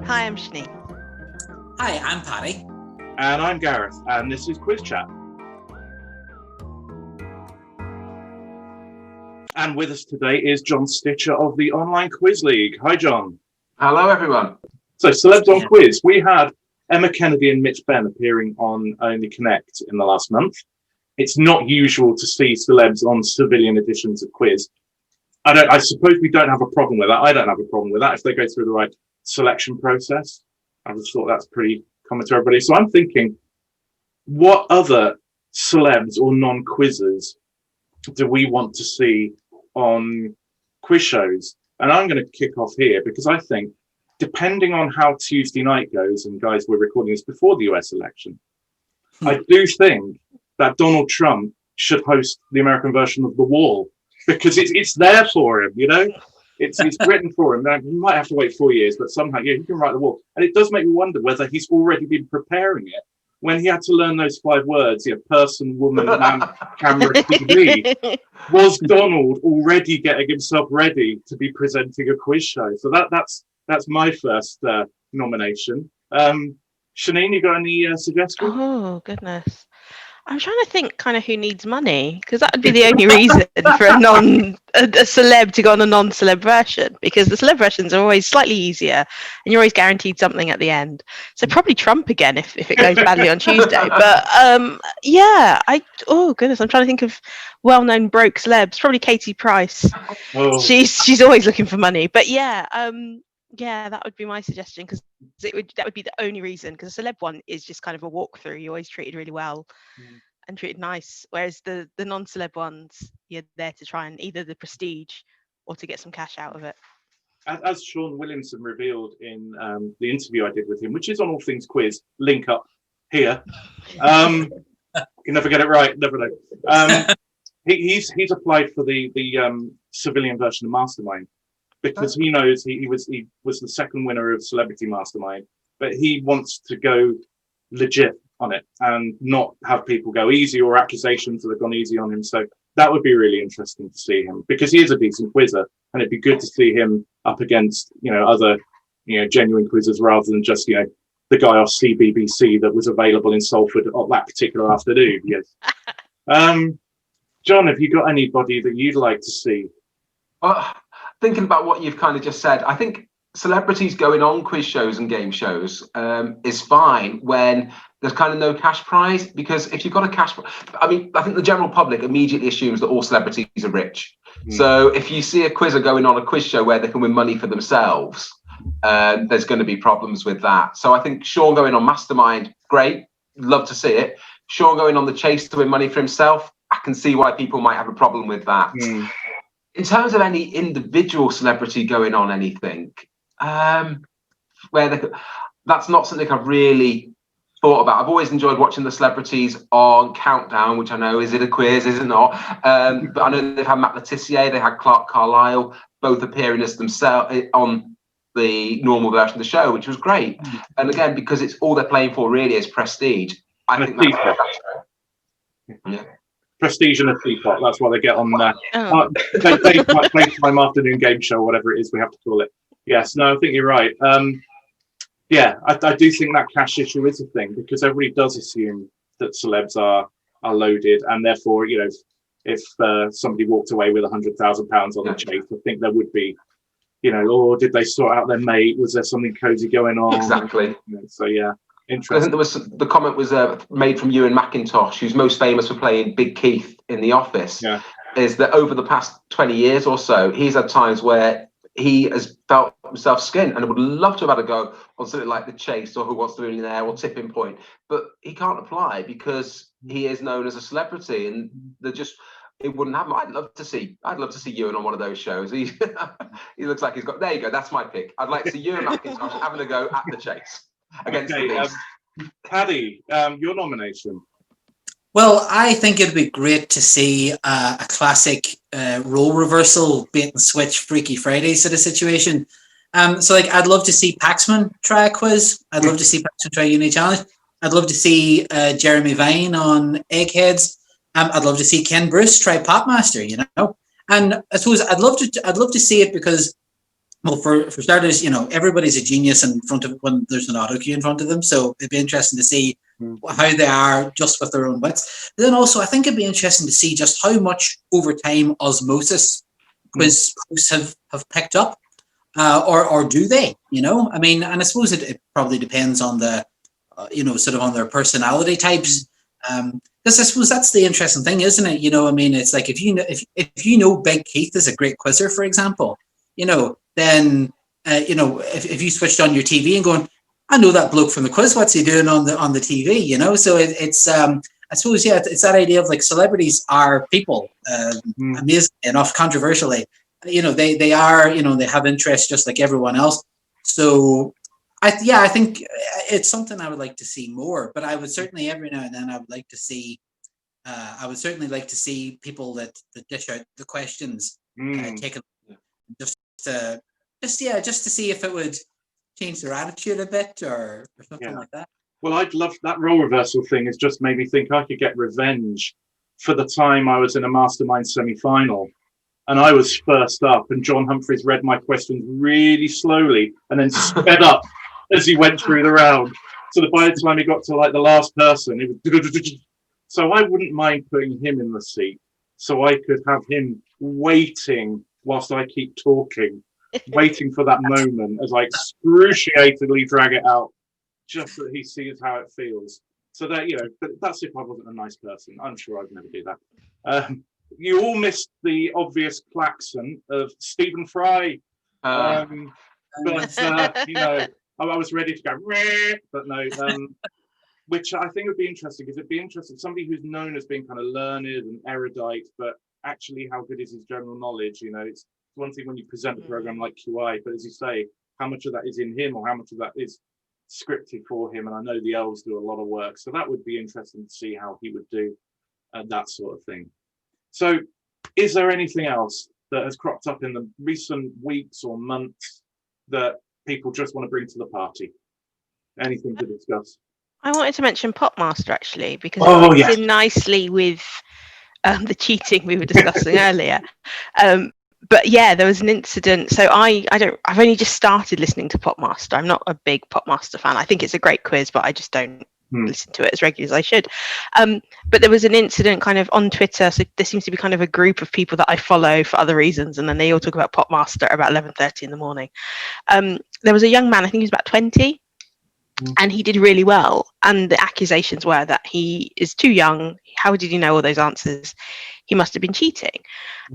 Hi, I'm Shanine. Hi, I'm Paddy. And I'm Gareth, and this is Quiz Chat. And with us today is John Stitcher of the Online Quiz League. Hi, John. Hello, everyone. So, Celebs on Quiz. We had Emma Kennedy and Mitch Benn appearing on Only Connect in the last month. It's not usual to see celebs on civilian editions of Quiz. I suppose we don't have a problem with that. I don't have a problem with that if they go through the right selection process. I just thought that's pretty common to everybody. So I'm thinking, what other celebs or non-quizzers do we want to see on quiz shows? And I'm going to kick off here because I think, depending on how Tuesday night goes, and guys, we're recording this before the US election, I do think that Donald Trump should host the American version of The Wall because it's there for him, you know? It's written for him. Now, he might have to wait 4 years, but somehow, he can write The Wall. And it does make me wonder whether he's already been preparing it when he had to learn those 5 words, person, woman, man, camera, TV. Was Donald already getting himself ready to be presenting a quiz show? So that's my first nomination. Shanine, you got any suggestions? Oh, goodness. I'm trying to think kind of who needs money, because that would be the only reason for a celeb to go on a non-celeb version, because the celeb versions are always slightly easier and you're always guaranteed something at the end. So probably Trump again if it goes badly on Tuesday. But oh goodness, I'm trying to think of well-known broke celebs. Probably Katie Price. Oh. She's always looking for money. But that would be my suggestion, because that would be the only reason, because a celeb one is just kind of a walkthrough. You're always treated really well and treated nice, whereas the non-celeb ones, you're there to try and either the prestige or to get some cash out of it. As Sean Williamson revealed in the interview I did with him, which is on All Things Quiz, link up here. You never get it right, never know. He's applied for the civilian version of Mastermind, because he knows he was the second winner of Celebrity Mastermind, but he wants to go legit on it and not have people go easy or accusations that have gone easy on him. So that would be really interesting to see him, because he is a decent quizzer, and it'd be good to see him up against other genuine quizzers rather than just the guy off CBBC that was available in Salford on that particular afternoon. Yes. John, have you got anybody that you'd like to see? Thinking about what you've kind of just said, I think celebrities going on quiz shows and game shows is fine when there's kind of no cash prize, because if you've got a cash prize, I think the general public immediately assumes that all celebrities are rich. So if you see a quizzer going on a quiz show where they can win money for themselves, there's going to be problems with that. So I think Sean going on Mastermind, great, love to see it. Sean going on The Chase to win money for himself, I can see why people might have a problem with that. In terms of any individual celebrity going on anything, that's not something I've really thought about. I've always enjoyed watching the celebrities on Countdown, which I know, is it a quiz, is it not? But I know they've had Matt Letizia, they had Clark Carlisle, both appearing as themselves on the normal version of the show, which was great. And again, because it's all they're playing for really is prestige, I think that's Prestige and a teapot. That's why they get on daytime afternoon game show, or whatever it is we have to call it. Yes, no, I think you're right. I do think that cash issue is a thing, because everybody does assume that celebs are loaded, and therefore, if somebody walked away with £100,000 on the Chase, I think there would be, or did they sort out their mate? Was there something cozy going on? Exactly. So yeah. Interesting. I think the comment was made from Ewan McIntosh, who's most famous for playing Big Keith in The Office, is that over the past 20 years or so, he's had times where he has felt himself skinned and would love to have had a go on something like The Chase or Who Wants to Be a Millionaire or Tipping Point, but he can't apply because he is known as a celebrity, and it wouldn't happen. I'd love to see Ewan on one of those shows. He looks like he's got. There you go. That's my pick. I'd like to see Ewan McIntosh having a go at The Chase. Paddy, your nomination. Well, I think it'd be great to see a classic role reversal, bait and switch, Freaky Friday sort of situation. I'd love to see Paxman try a quiz. I'd love to see Paxman try a uni challenge. I'd love to see Jeremy Vine on Eggheads. I'd love to see Ken Bruce try Popmaster. And I suppose I'd love to see it because Well, for starters, everybody's a genius in front of when there's an auto cue in front of them. So it'd be interesting to see how they are just with their own wits. But then also, I think it'd be interesting to see just how much over time osmosis quiz hosts have picked up, or do they? I mean, and I suppose it probably depends on the, sort of on their personality types. Because I suppose that's the interesting thing, isn't it? I mean, it's like if you know Big Keith is a great quizzer, for example, then if you switched on your TV and going, I know that bloke from the quiz, what's he doing on the TV? So it's I suppose it's that idea of like celebrities are people, amazing enough, controversially, they are, they have interests just like everyone else. So I think it's something I would like to see more, but I would certainly every now and then I would like to see people that dish out the questions taken just to see if it would change their attitude a bit or something like that. Well, I'd love that role reversal thing. Has just made me think I could get revenge for the time I was in a mastermind semi-final and I was first up and John Humphreys read my questions really slowly and then sped up as he went through the round. So that by the time he got to like the last person, it was so I wouldn't mind putting him in the seat so I could have him waiting whilst I keep talking, waiting for that moment as I excruciatingly drag it out, just so that he sees how it feels. So that, but that's if I wasn't a nice person. I'm sure I'd never do that. You all missed the obvious klaxon of Stephen Fry. But, I was ready to go, but no, which I think would be interesting, because it'd be interesting, somebody who's known as being kind of learned and erudite, but actually how good is his general knowledge? It's one thing when you present a program like QI, but as you say, how much of that is in him or how much of that is scripted for him? And I know the elves do a lot of work, so that would be interesting to see how he would do that sort of thing. So is there anything else that has cropped up in the recent weeks or months that people just want to bring to the party? Anything to discuss? I wanted to mention Popmaster actually, because it fits in nicely with the cheating we were discussing earlier. But yeah, there was an incident. So I've only just started listening to Popmaster. I'm not a big Popmaster fan. I think it's a great quiz, but I just don't listen to it as regularly as I should. But there was an incident kind of on Twitter. So there seems to be kind of a group of people that I follow for other reasons, and then they all talk about Popmaster about 11:30 in the morning. There was a young man, I think he was about 20, and he did really well. And the accusations were that he is too young. How did he know all those answers? He must have been cheating.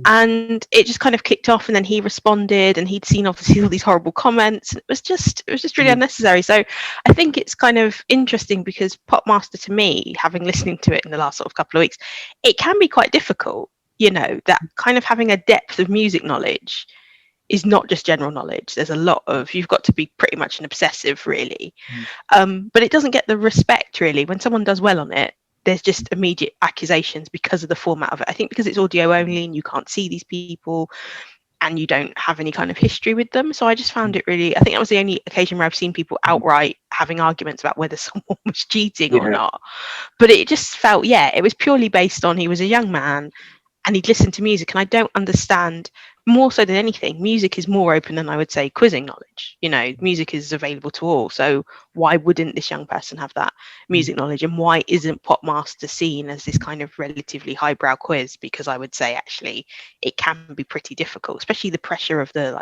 And it just kind of kicked off, and then he responded, and he'd seen obviously all these horrible comments. It was just really unnecessary. So I think it's kind of interesting, because Popmaster, to me, having listening to it in the last sort of couple of weeks, it can be quite difficult, that kind of having a depth of music knowledge is not just general knowledge. There's a lot of, you've got to be pretty much an obsessive, really. But it doesn't get the respect, really. When someone does well on it, there's just immediate accusations because of the format of it. I think because it's audio only and you can't see these people and you don't have any kind of history with them. So I just found it really, I think that was the only occasion where I've seen people outright having arguments about whether someone was cheating or not. But it just felt, it was purely based on, he was a young man and he'd listened to music. And I don't understand, more so than anything, music is more open than I would say quizzing knowledge. Music is available to all. So why wouldn't this young person have that music knowledge? And why isn't Popmaster seen as this kind of relatively highbrow quiz? Because I would say actually it can be pretty difficult, especially the pressure of the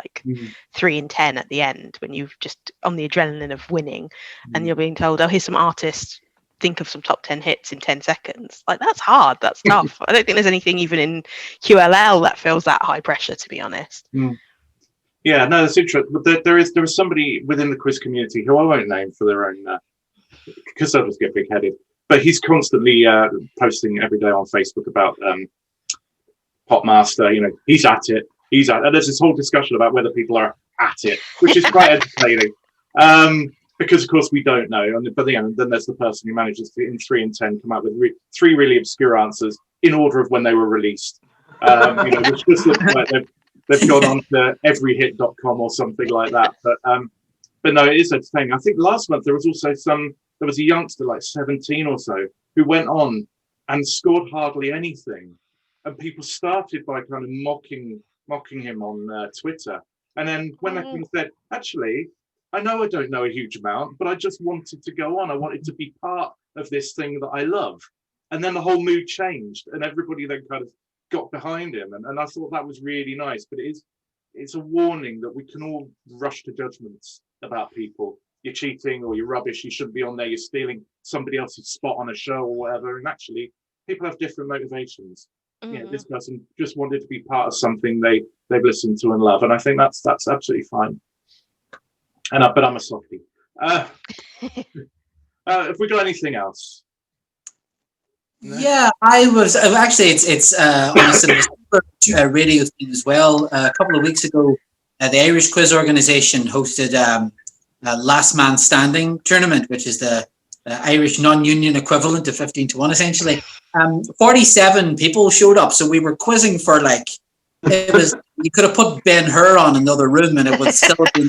3 and 10 at the end, when you've just on the adrenaline of winning and you're being told, oh, here's some artists, think of some top 10 hits in 10 seconds. That's hard. That's tough. I don't think there's anything even in QLL that feels that high pressure, to be honest. Yeah, no, that's interesting. But there is somebody within the quiz community who I won't name for their own, because others get big-headed, but he's constantly posting every day on Facebook about Popmaster. He's at it. And there's this whole discussion about whether people are at it, which is quite entertaining. Because, of course, we don't know. But then there's the person who manages to, in 3 and 10, come out with 3 really obscure answers in order of when they were released. Which just looks like they've gone on to everyhit.com or something like that. But no, it is entertaining. I think last month there was also there was a youngster like 17 or so who went on and scored hardly anything. And people started by kind of mocking him on Twitter. And then when I kind of said, actually, I know I don't know a huge amount, but I just wanted to go on. I wanted to be part of this thing that I love. And then the whole mood changed, and everybody then kind of got behind him. And I thought that was really nice. But it's a warning that we can all rush to judgments about people. You're cheating or you're rubbish, you shouldn't be on there, you're stealing somebody else's spot on a show or whatever. And actually, people have different motivations. This person just wanted to be part of something they've listened to and love. And I think that's absolutely fine. But I'm a softie. Have we got anything else? No? Yeah, I was actually. It's on a sort of radio thing as well. A couple of weeks ago, the Irish Quiz Organisation hosted a Last Man Standing tournament, which is the Irish non-union equivalent of 15 to 1, essentially. 47 people showed up, so we were quizzing for it was. You could have put Ben-Hur on another room, and it would still be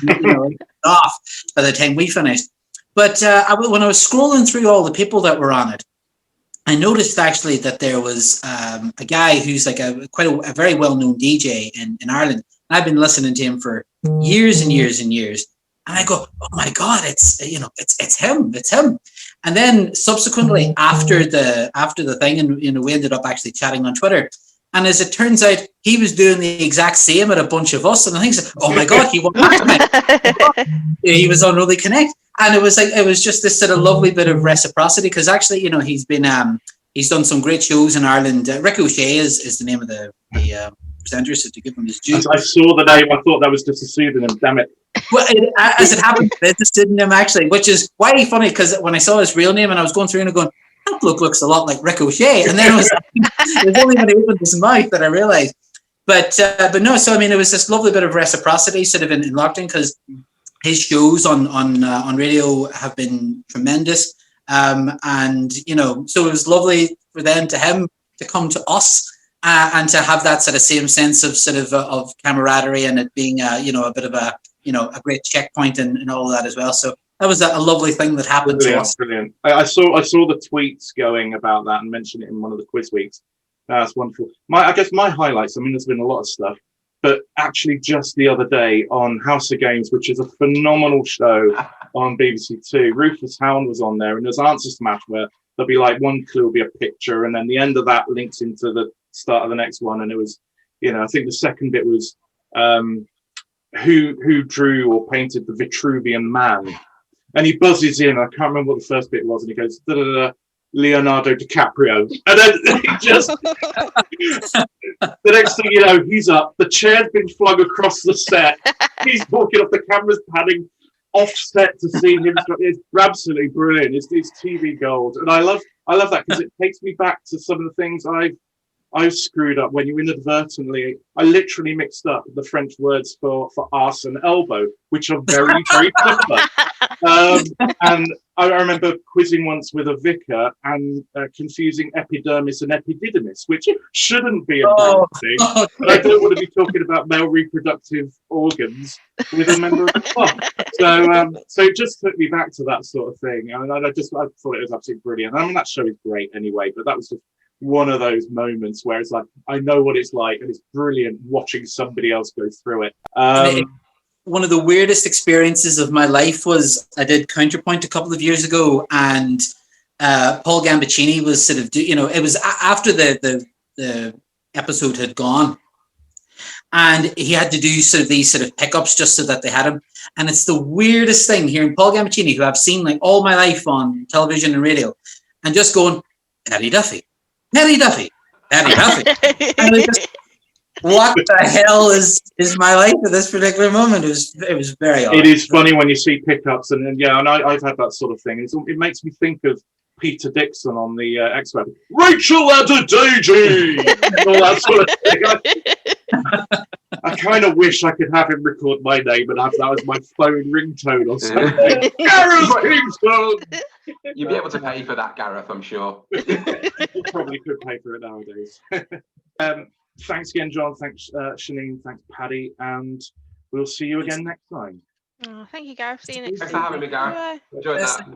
off by the time we finished. But when I was scrolling through all the people that were on it, I noticed actually that there was a guy who's like a very well-known DJ in Ireland. And I've been listening to him for years and years and years. And I go, oh my God, it's him. And then subsequently after the thing, and we ended up actually chatting on Twitter. And as it turns out, he was doing the exact same at a bunch of us. And I think, oh my God, he won last night. He was on Really Connect. And it was just this sort of lovely bit of reciprocity, because actually, he's done some great shows in Ireland. Rick O'Shea is the name of the presenter, so to give him his due. I saw the name, I thought that was just a pseudonym, damn it. Well, as it happened, it's a pseudonym actually, which is why funny, because when I saw his real name and I was going through and going, that bloke looks a lot like Rick O'Shea. And then it was only when he opened his mouth that I realized. But no, so I mean, it was this lovely bit of reciprocity sort of in lockdown, because his shows on radio have been tremendous. And, so it was lovely for him to come to us and to have that sort of same sense of camaraderie, and it being, a bit of a great checkpoint and all of that as well. So that was a lovely thing that happened to us. Brilliant. I saw the tweets going about that and mentioned it in one of the quiz weeks. That's wonderful. I guess my highlights, I mean, there's been a lot of stuff, but actually just the other day on House of Games, which is a phenomenal show on BBC Two, Rufus Hound was on there, and there's Answer Smash where there'll be one clue will be a picture, and then the end of that links into the start of the next one. And it was, I think the second bit was who drew or painted the Vitruvian Man. And he buzzes in. I can't remember what the first bit was, and he goes, Leonardo DiCaprio. And then he just, the next thing you know, he's up. The chair's been flung across the set. He's walking off, the camera's panning offset to see him. It's absolutely brilliant. It's TV gold. And I love that, because it takes me back to some of the things I've screwed up when you inadvertently. I literally mixed up the French words for arse and elbow, which are very, very similar. And I remember quizzing once with a vicar and confusing epidermis and epididymis, which shouldn't be embarrassing. But I don't want to be talking about male reproductive organs with a member of the club. So it just took me back to that sort of thing. And I thought it was absolutely brilliant. I mean, that show is great anyway, but that was just one of those moments where it's like, I know what it's like, and it's brilliant watching somebody else go through it. One of the weirdest experiences of my life was I did Counterpoint a couple of years ago, and Paul Gambaccini was sort of, it was after the episode had gone, and he had to do sort of these sort of pickups just so that they had him. And it's the weirdest thing hearing Paul Gambaccini, who I've seen all my life on television and radio, and just going, Paddy Duffy. And it just, what the hell is my life at this particular moment? It was very odd. It is funny when you see pickups, and I've had that sort of thing. It makes me think of Peter Dixon on the X Factor. Rachel Adedeji! All that sort of thing. I kind of wish I could have him record my name and have that as my phone ringtone or something. Gareth Kingston! You'd be able to pay for that, Gareth, I'm sure. You probably could pay for it nowadays. Thanks again, John. Thanks, Shanine. Thanks, Paddy. And we'll see you again next time. Oh, thank you, Gareth. See you next time. Thanks for having me, Gareth. Enjoyed that.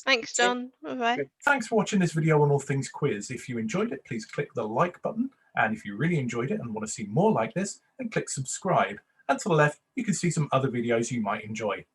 Thanks, John. Bye-bye. Thanks for watching this video on all things quiz. If you enjoyed it, please click the like button. And if you really enjoyed it and want to see more like this, then click subscribe. and to the left you can see some other videos you might enjoy.